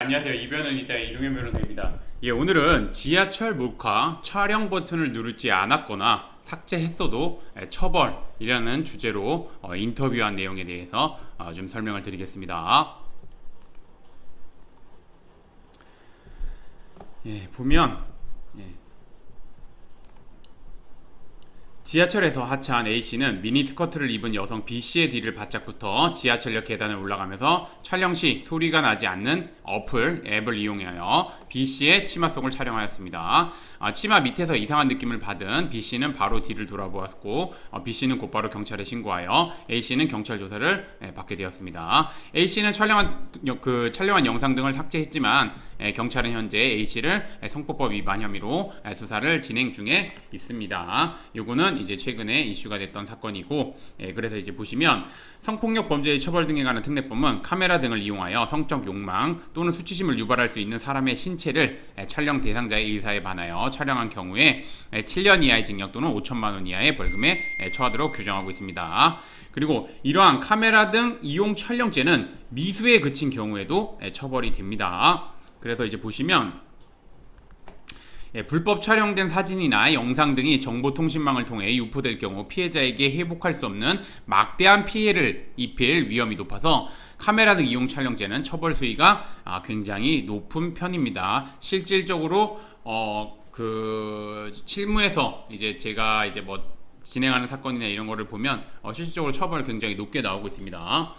안녕하세요. 이변은 이따의 이동현 변호사입니다. 오늘은 지하철 몰카 촬영 버튼을 누르지 않았거나 삭제했어도 처벌이라는 주제로 인터뷰한 내용에 대해서 좀 설명을 드리겠습니다. 보면 지하철에서 하차한 A씨는 미니스커트를 입은 여성 B씨의 뒤를 바짝붙어 지하철역 계단을 올라가면서 촬영 시 소리가 나지 않는 앱을 이용하여 B씨의 치마 속을 촬영하였습니다. 치마 밑에서 이상한 느낌을 받은 B씨는 바로 뒤를 돌아보았고 B씨는 곧바로 경찰에 신고하여 A씨는 경찰 조사를 받게 되었습니다. A씨는 촬영한 영상 등을 삭제했지만 경찰은 현재 A씨를 성폭법 위반 혐의로 수사를 진행 중에 있습니다. 요거는 이제 최근에 이슈가 됐던 사건이고, 그래서 이제 보시면 성폭력 범죄의 처벌 등에 관한 특례법은 카메라 등을 이용하여 성적 욕망 또는 수치심을 유발할 수 있는 사람의 신체를 촬영 대상자의 의사에 반하여 촬영한 경우에 7년 이하의 징역 또는 5천만 원 이하의 벌금에 처하도록 규정하고 있습니다. 그리고 이러한 카메라 등 이용 촬영죄는 미수에 그친 경우에도 처벌이 됩니다. 그래서 이제 보시면 불법 촬영된 사진이나 영상 등이 정보통신망을 통해 유포될 경우 피해자에게 회복할 수 없는 막대한 피해를 입힐 위험이 높아서 카메라 등 이용 촬영죄는 처벌 수위가 굉장히 높은 편입니다. 실질적으로 실무에서 이제 제가 이제 진행하는 사건이나 이런 거를 보면 실질적으로 처벌 굉장히 높게 나오고 있습니다.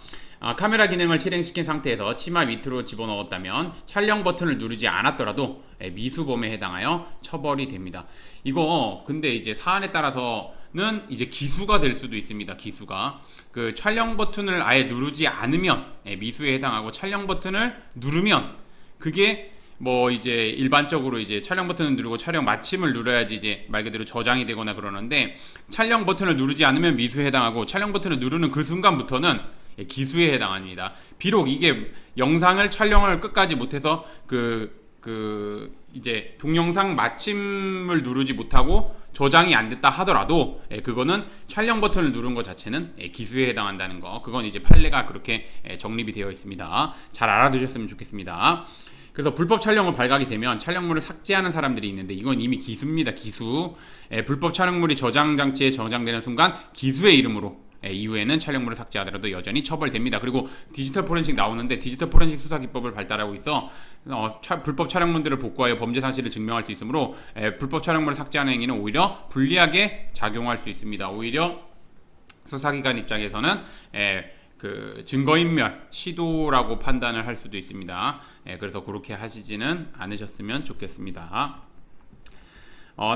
카메라 기능을 실행시킨 상태에서 치마 밑으로 집어넣었다면 촬영 버튼을 누르지 않았더라도 미수범에 해당하여 처벌이 됩니다. 이거 근데 이제 사안에 따라서는 이제 기수가 될 수도 있습니다. 기수가 그 촬영 버튼을 아예 누르지 않으면 미수에 해당하고 촬영 버튼을 누르면 그게 이제 일반적으로 이제 촬영 버튼을 누르고 촬영 마침을 눌러야지 이제 말 그대로 저장이 되거나 그러는데, 촬영 버튼을 누르지 않으면 미수에 해당하고 촬영 버튼을 누르는 그 순간부터는 기수에 해당합니다. 비록 이게 영상을 촬영을 끝까지 못해서 이제 동영상 마침을 누르지 못하고 저장이 안 됐다 하더라도 그거는 촬영 버튼을 누른 것 자체는 기수에 해당한다는 거, 그건 이제 판례가 그렇게 정립이 되어 있습니다. 잘 알아두셨으면 좋겠습니다. 그래서 불법 촬영을 발각이 되면 촬영물을 삭제하는 사람들이 있는데 이건 이미 기수입니다. 기수. 불법 촬영물이 저장 장치에 저장되는 순간 기수의 이름으로 이후에는 촬영물을 삭제하더라도 여전히 처벌됩니다. 그리고 디지털 포렌식 나오는데 디지털 포렌식 수사 기법을 발달하고 있어 불법 촬영물들을 복구하여 범죄 사실을 증명할 수 있으므로 불법 촬영물을 삭제하는 행위는 오히려 불리하게 작용할 수 있습니다. 오히려 수사기관 입장에서는 증거인멸 시도라고 판단을 할 수도 있습니다. 그래서 그렇게 하시지는 않으셨으면 좋겠습니다.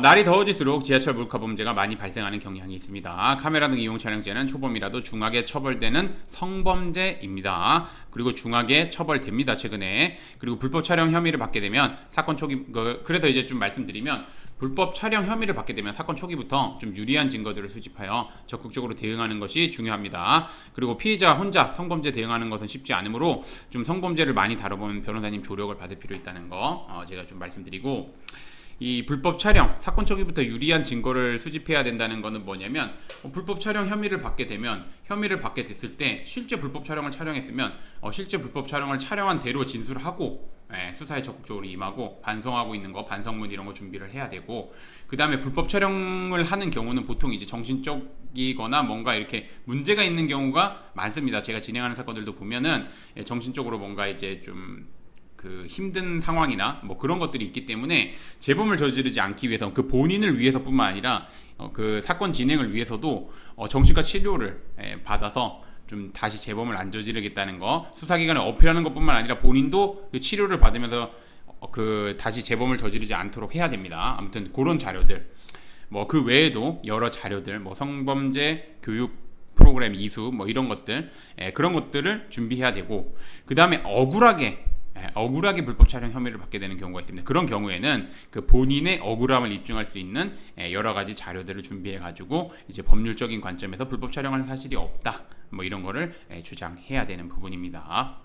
날이 더워질수록 지하철 몰카 범죄가 많이 발생하는 경향이 있습니다. 카메라 등 이용 촬영죄는 초범이라도 중하게 처벌되는 성범죄입니다. 그리고 중하게 처벌됩니다. 최근에. 그리고 불법 촬영 혐의를 받게 되면 사건 초기 그래서 이제 좀 말씀드리면 불법 촬영 혐의를 받게 되면 사건 초기부터 좀 유리한 증거들을 수집하여 적극적으로 대응하는 것이 중요합니다. 그리고 피해자 혼자 성범죄 대응하는 것은 쉽지 않으므로 좀 성범죄를 많이 다뤄보는 변호사님 조력을 받을 필요 있다는 거 제가 좀 말씀드리고, 이 불법 촬영, 사건 초기부터 유리한 증거를 수집해야 된다는 것은 뭐냐면 불법 촬영 혐의를 받게 됐을 때 실제 불법 촬영을 촬영했으면 실제 불법 촬영을 촬영한 대로 진술하고 수사에 적극적으로 임하고 반성하고 있는 거, 반성문 이런 거 준비를 해야 되고, 그 다음에 불법 촬영을 하는 경우는 보통 이제 정신적이거나 뭔가 이렇게 문제가 있는 경우가 많습니다. 제가 진행하는 사건들도 보면은 정신적으로 뭔가 이제 좀 힘든 상황이나 그런 것들이 있기 때문에 재범을 저지르지 않기 위해서 그 본인을 위해서뿐만 아니라 그 사건 진행을 위해서도 정신과 치료를 받아서 좀 다시 재범을 안 저지르겠다는 거, 수사기관에 어필하는 것뿐만 아니라 본인도 그 치료를 받으면서 다시 재범을 저지르지 않도록 해야 됩니다. 아무튼 그런 자료들, 그 외에도 여러 자료들, 성범죄 교육 프로그램 이수 이런 것들, 그런 것들을 준비해야 되고, 그 다음에 억울하게 불법 촬영 혐의를 받게 되는 경우가 있습니다. 그런 경우에는 그 본인의 억울함을 입증할 수 있는 여러 가지 자료들을 준비해 가지고 이제 법률적인 관점에서 불법 촬영할 사실이 없다, 이런 거를 주장해야 되는 부분입니다.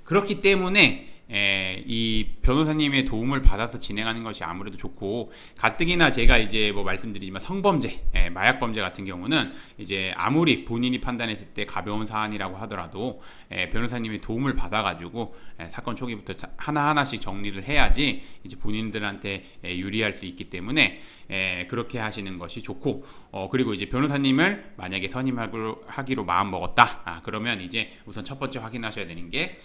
그렇기 때문에 이 변호사님의 도움을 받아서 진행하는 것이 아무래도 좋고, 가뜩이나 제가 이제 뭐 말씀드리지만 성범죄, 마약범죄 같은 경우는 이제 아무리 본인이 판단했을 때 가벼운 사안이라고 하더라도 변호사님의 도움을 받아가지고 사건 초기부터 하나하나씩 정리를 해야지 이제 본인들한테 유리할 수 있기 때문에 그렇게 하시는 것이 좋고, 그리고 이제 변호사님을 만약에 선임하기로 마음 먹었다, 그러면 이제 우선 첫 번째 확인하셔야 되는 게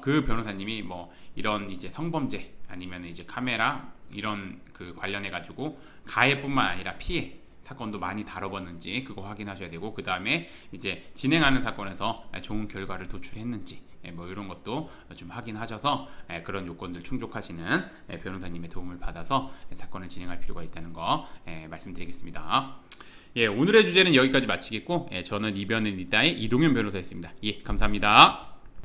그 변호사님이 뭐 이런 이제 성범죄 아니면 이제 카메라 이런 그 관련해 가지고 가해뿐만 아니라 피해 사건도 많이 다뤄봤는지 그거 확인하셔야 되고, 그 다음에 이제 진행하는 사건에서 좋은 결과를 도출했는지 뭐 이런 것도 좀 확인하셔서 그런 요건들 충족하시는 변호사님의 도움을 받아서 사건을 진행할 필요가 있다는 거 말씀드리겠습니다. 오늘의 주제는 여기까지 마치겠고, 저는 이변은 이따의 이동현 변호사였습니다. 감사합니다.